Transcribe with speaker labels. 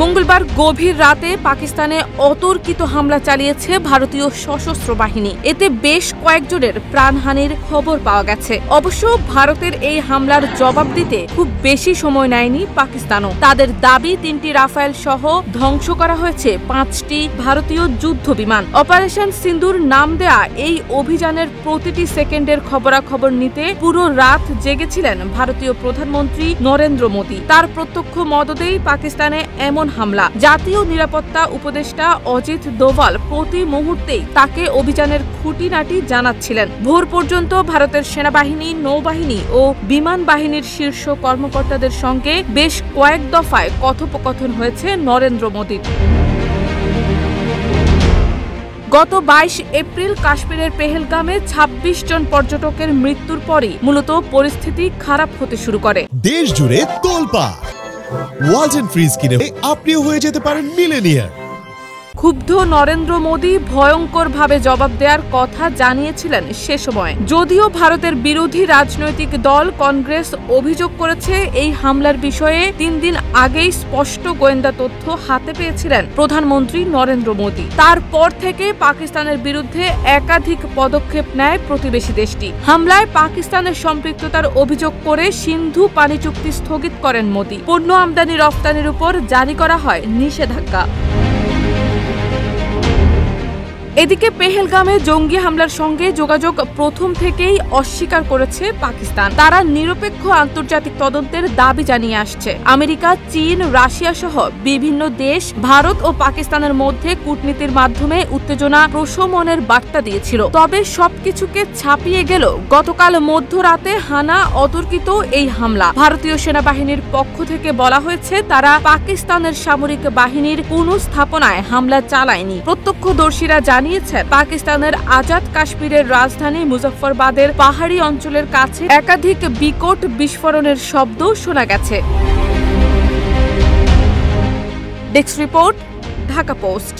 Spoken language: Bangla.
Speaker 1: মঙ্গলবার গভীর রাতে পাকিস্তানে অতর্কিত হামলা চালিয়েছে ভারতীয় সশস্ত্র বাহিনী। এতে বেশ কয়েকজনের প্রাণহানির খবর পাওয়া গেছে। অবশ্য ভারতের এই হামলার জবাব দিতে খুব বেশি সময় নেয়নি পাকিস্তানও। তাদের দাবি 3টি রাফায়েল সহ ধ্বংস করা হয়েছে 5টি ভারতীয় যুদ্ধ বিমান। অপারেশন সিন্দুর নাম দেয়া এই অভিযানের প্রতিটি সেকেন্ডের খবরাখবর নিতে পুরো রাত জেগেছিলেন ভারতীয় প্রধানমন্ত্রী নরেন্দ্র মোদী। তার প্রত্যক্ষ মদদেই পাকিস্তানে এমন হামলা। জাতীয় নিরাপত্তা উপদেষ্টা অজিত দোভাল প্রতি মুহূর্তেই তাকে অভিযানের খুঁটিনাটি জানাচ্ছিলেন। ভোর পর্যন্ত ভারতের সেনাবাহিনী, নৌবাহিনী ও বিমান বাহিনীর শীর্ষ কর্মকর্তাদের সঙ্গে বেশ কয়েক দফায় কথোপকথন হয়েছে নরেন্দ্র মোদীর। গত 22 এপ্রিল কাশ্মীরের পেহেলগামে 26 জন পর্যটকের মৃত্যুর পরই মূলত পরিস্থিতি খারাপ হতে শুরু করে।
Speaker 2: দেশ জুড়ে তোলপাড় ওয়ালটন ফ্রিজ কিনে আপনিও হয়ে যেতে পারেন মিলেনিয়ার।
Speaker 1: ক্ষুব্ধ নরেন্দ্র মোদী ভয়ঙ্করভাবে জবাব দেওয়ার কথা জানিয়েছিলেন সে সময়। যদিও ভারতের বিরোধী রাজনৈতিক দল কংগ্রেস অভিযোগ করেছে, এই হামলার বিষয়ে 3 দিন আগেই স্পষ্ট গোয়েন্দা তথ্য হাতে পেয়েছিলেন প্রধানমন্ত্রী নরেন্দ্র মোদী। তারপর থেকে পাকিস্তানের বিরুদ্ধে একাধিক পদক্ষেপ নেয় প্রতিবেশী দেশটি। হামলায় পাকিস্তানের সম্পৃক্ততার অভিযোগ করে সিন্ধু পানি চুক্তি স্থগিত করেন মোদী। পণ্য আমদানি রপ্তানির উপর জারি করা হয় নিষেধাজ্ঞা। এদিকে পেহেলগামে জঙ্গি হামলার সঙ্গে যোগাযোগ প্রথম থেকেই অস্বীকার করেছে পাকিস্তান। তারা নিরপেক্ষ আন্তর্জাতিক তদন্তের দাবি জানিয়ে আসছে। আমেরিকা, চীন, রাশিয়া সহ বিভিন্ন দেশ ভারত ও পাকিস্তানের মধ্যে কূটনীতির মাধ্যমে উত্তেজনা প্রশমনের বার্তা দিয়েছিল। তবে সবকিছুকে ছাপিয়ে গেল গতকাল মধ্যরাতে হানা অতর্কিত এই হামলা। ভারতীয় সেনাবাহিনীর পক্ষ থেকে বলা হয়েছে, তারা পাকিস্তানের সামরিক বাহিনীর কোনো স্থাপনায় হামলা চালায়নি। প্রত্যক্ষদর্শীরা পাকিস্তানের আজাদ কাশ্মীরের রাজধানী মুজফ্ফরবাদের পাহাড়ি অঞ্চলের কাছে একাধিক বিকট বিস্ফোরণের শব্দ শোনা গেছে। Desk report, Dhaka post.